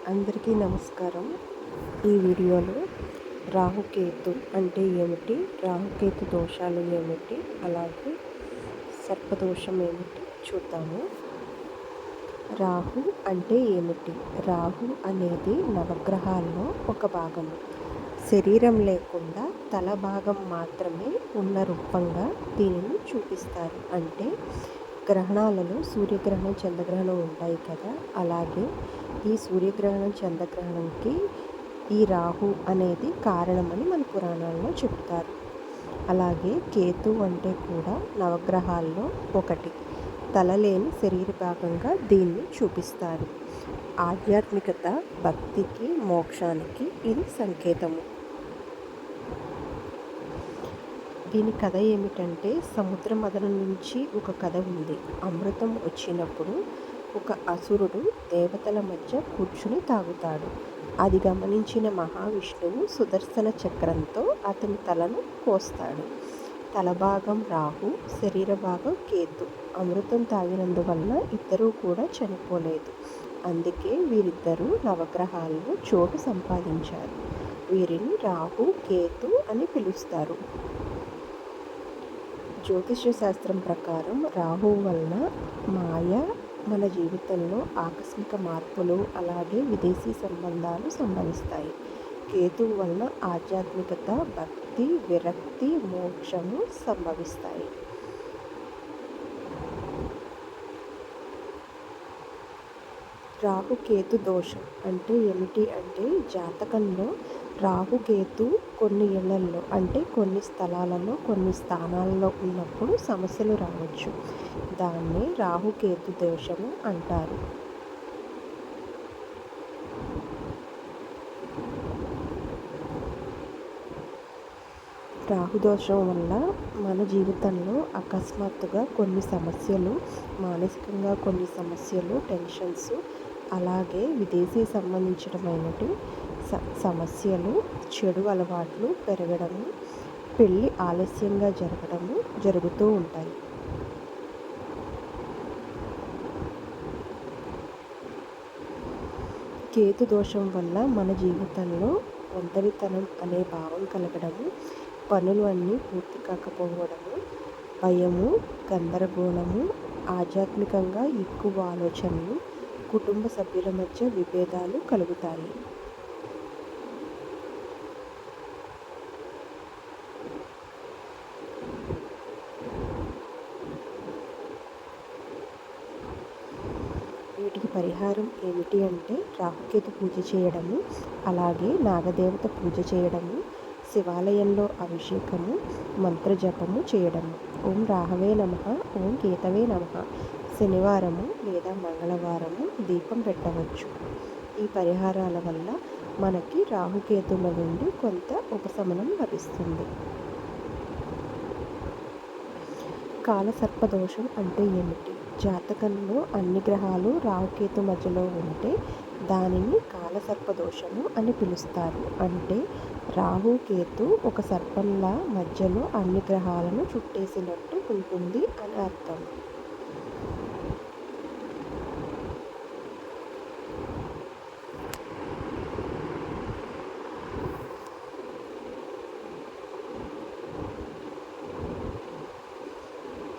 అందరికీ నమస్కారం. ఈ వీడియోలో రాహుకేతు అంటే ఏమిటి, రాహుకేతు దోషాలు ఏమిటి, అలాగే సర్పదోషం ఏమిటి చూద్దాము. రాహు అంటే ఏమిటి? రాహు అనేది నవగ్రహాల్లో ఒక భాగము. శరీరం లేకుండా తల భాగం మాత్రమే ఉన్న రూపంగా దీనిని చూపిస్తారు. అంటే గ్రహణాలలో సూర్యగ్రహణం, చంద్రగ్రహణం ఉంటాయి కదా, అలాగే ఈ సూర్యగ్రహణం, చంద్రగ్రహణంకి ఈ రాహు అనేది కారణమని మన పురాణాల్లో చెప్తారు. అలాగే కేతు అంటే కూడా నవగ్రహాల్లో ఒకటి. తలలేని శరీర భాగంగా దీన్ని చూపిస్తారు. ఆధ్యాత్మికత, భక్తికి, మోక్షానికి ఇది సంకేతము. దీని కథ ఏమిటంటే, సముద్ర మథనం నుంచి ఒక కథ ఉంది. అమృతం వచ్చినప్పుడు ఒక అసురుడు దేవతల మధ్య కూర్చుని తాగుతాడు. అది గమనించిన మహావిష్ణువు సుదర్శన చక్రంతో అతని తలను కోస్తాడు. తలభాగం రాహు, శరీర భాగం కేతు. అమృతం తాగినందువల్ల ఇద్దరూ కూడా చనిపోలేదు. అందుకే వీరిద్దరూ నవగ్రహాల్లో చోటు సంపాదించారు. వీరిని రాహు, కేతు అని పిలుస్తారు. జ్యోతిష్య శాస్త్రం ప్రకారం రాహువు వలన మాయ, మన జీవితంలో ఆకస్మిక మార్పులు, అలాగే విదేశీ సంబంధాలు సంభవిస్తాయి. కేతువు వలన ఆధ్యాత్మికత, భక్తి, విరక్తి, మోక్షము సంభవిస్తాయి. రాహుకేతు దోషం అంటే ఏమిటి అంటే, జాతకంలో రాహుకేతు కొన్ని ఇళ్లల్లో అంటే కొన్ని స్థలాలలో, కొన్ని స్థానాల్లో ఉన్నప్పుడు సమస్యలు రావచ్చు. దాన్నే రాహుకేతు దోషము అంటారు. రాహుదోషం వల్ల మన జీవితంలో అకస్మాత్తుగా కొన్ని సమస్యలు, మానసికంగా కొన్ని సమస్యలు, టెన్షన్స్, అలాగే విదేశీ సంబంధించినటువంటి సమస్యలు, చెడు అలవాట్లు పెరగడము, పెళ్ళి ఆలస్యంగా జరగడము జరుగుతూ ఉంటాయి. కేతు దోషం వల్ల మన జీవితంలో ఒంటరితనం అనే భావం కలగడము, పనులు అన్నీ పూర్తి కాకపోవడము, భయము, గందరగోళము, ఆధ్యాత్మికంగా ఎక్కువ ఆలోచనలు, కుటుంబ సభ్యుల మధ్య విభేదాలు కలుగుతాయి. వీటికి పరిహారం ఏమిటి అంటే, రాహుకేతు పూజ చేయడము, అలాగే నాగదేవత పూజ చేయడము, శివాలయంలో అభిషేకము, మంత్రజపము చేయడము. ఓం రాహవే నమః, ఓం కేతవే నమః. శనివారము లేదా మంగళవారము దీపం పెట్టవచ్చు. ఈ పరిహారాల వల్ల మనకి రాహుకేతుల నుండి కొంత ఉపశమనం లభిస్తుంది. కాలసర్పదోషం అంటే ఏమిటి? జాతకంలో అన్ని గ్రహాలు రాహుకేతు మధ్యలో ఉంటే దానిని కాలసర్పదోషము అని పిలుస్తారు. అంటే రాహుకేతు ఒక సర్పంలా మధ్యలో అన్ని గ్రహాలను చుట్టేసినట్టు ఉంటుంది అని అర్థం.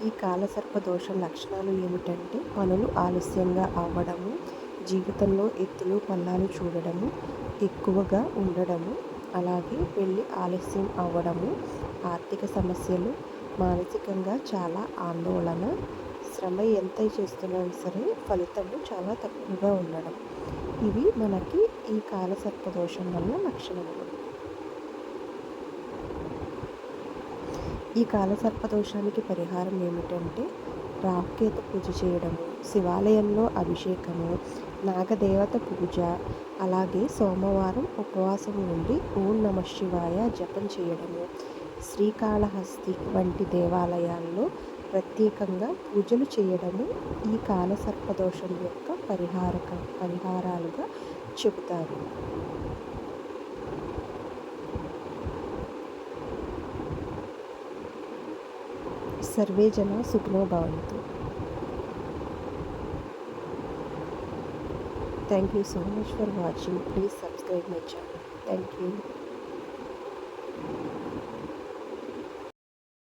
ఈ కాలసర్ప దోషం లక్షణాలు ఏమిటంటే, పనులు ఆలస్యంగా అవ్వడము, జీవితంలో ఎత్తులు పల్లాలు చూడడము, ఎక్కువగా ఉండడము, అలాగే పెళ్ళి ఆలస్యం అవ్వడము, ఆర్థిక సమస్యలు, మానసికంగా చాలా ఆందోళన, శ్రమ ఎంత చేస్తున్నా సరే ఫలితము చాలా తక్కువగా ఉండడం. ఇవి మనకి ఈ కాలసర్ప దోషం వల్ల లక్షణములు. ఈ కాలసర్పదోషానికి పరిహారం ఏమిటంటే, రాహుకేతు పూజ చేయడము, శివాలయంలో అభిషేకము, నాగదేవత పూజ, అలాగే సోమవారం ఉపవాసం ఉండి ఓం నమః శివాయ జపం చేయడము, శ్రీకాళహస్తి వంటి దేవాలయాల్లో ప్రత్యేకంగా పూజలు చేయడము ఈ కాలసర్పదోషం యొక్క పరిహారాలుగా చెబుతారు. సర్వే జన సుఖినో భవంతు. Thank you so much for watching. Please subscribe my channel. Thank you.